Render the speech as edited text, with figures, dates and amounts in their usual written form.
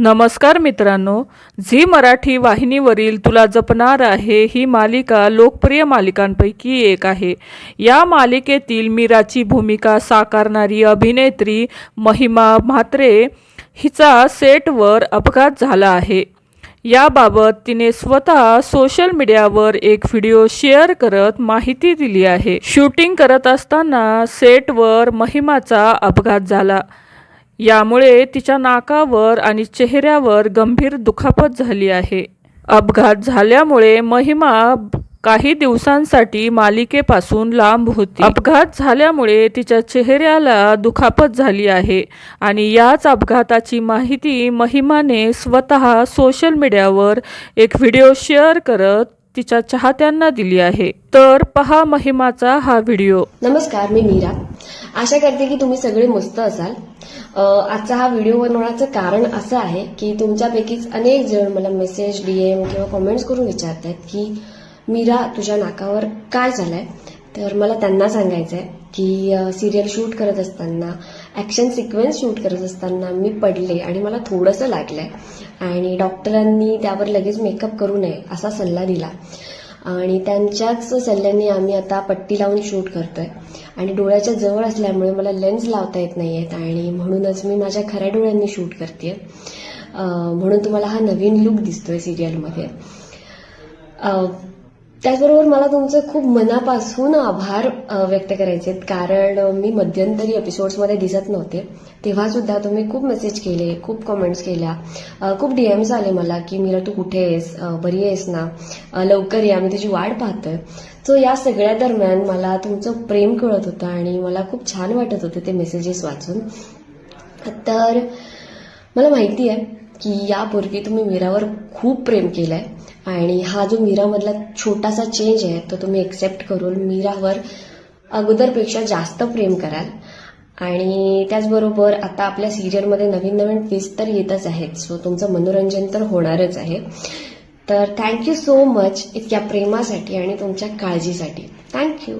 नमस्कार मित्रांनो, झी मराठी वाहिनीवरील तुला जपणार आहे ही मालिका लोकप्रिय मालिकांपैकी एक आहे। या मालिकेतील मीराची भूमिका साकारणारी अभिनेत्री महिमा म्हात्रे हिचा सेटवर अपघात झाला आहे। याबाबत तिने स्वतः सोशल मीडियावर एक व्हिडिओ शेअर करत माहिती दिली आहे। शूटिंग करत असताना सेटवर महिमाचा अपघात झाला। यामुळे तिच्या नाकावर आणि चेहऱ्यावर गंभीर दुखापत झाली आहे। अपघात झाल्यामुळे महिमा काही दिवसांसाठी मालिकेपासून लांब होती। अपघात झाल्यामुळे तिच्या चेहऱ्याला दुखापत झाली आहे आणि याच अपघाताची माहिती महिमाने स्वतः सोशल मीडियावर एक व्हिडिओ शेअर करत तिच्या चाहत्यांना दिली आहे। तर पहा महिमाचा हा व्हिडिओ। नमस्कार, मी मीरा। आशा करते की तुम्ही सगळे मस्त असाल। आजचा हा व्हिडिओ बनवण्याचं कारण असं आहे की तुमच्यापैकीच अनेक जण मला मेसेज, DM किंवा कमेंट्स करून विचारतात की मीरा, तुझ्या नाकावर काय झालंय? तर मला त्यांना सांगायचं आहे की सिरियल शूट करत असताना, ॲक्शन सिक्वेन्स शूट करत असताना मी पडले आणि मला थोडंसं लागलंय आणि डॉक्टरांनी त्यावर लगेच मेकअप करू नये असा सल्ला दिला आणि त्यांच्याच सल्ल्याने आम्ही आता पट्टी लावून शूट करतोय आणि डोळ्याच्या जवळ असल्यामुळे मला लेन्स लावता येत नाहीयेत आणि म्हणूनच मी माझ्या खऱ्या डोळ्यांनी शूट करते। म्हणून तुम्हाला हा नवीन लुक दिसतोय सिरियलमध्ये। त्याचबरोबर मला तुमचं खूप मनापासून आभार व्यक्त करायचे आहेत, कारण मी मध्यंतरी एपिसोड्समध्ये दिसत नव्हते तेव्हा सुद्धा तुम्ही खूप मेसेज केले, खूप कमेंट्स केल्या, खूप DMs आले मला की मीरा तू कुठे आहेस, बरी आहेस ना, लवकर ये, आम्ही तुझी वाट पाहतोय। सो या सगळ्या दरम्यान मला तुमचं प्रेम कळत होतं आणि मला खूप छान वाटत होते ते मेसेजेस वाचून। तर मला माहिती आहे की यापूर्वी तुम्ही मीरावर खूप प्रेम केलंय आणि हा जो मीरामधला छोटासा चेंज आहे तो तुम्ही एक्सेप्ट करून मीरावर अगोदरपेक्षा जास्त प्रेम कराल। आणि त्याचबरोबर आता आपल्या सिरियलमध्ये नवीन नवीन ट्विस्ट तर येतच आहेत, सो तुमचं मनोरंजन तर होणारच आहे। तर थँक्यू सो मच इतक्या प्रेमासाठी आणि तुमच्या काळजीसाठी। थँक्यू।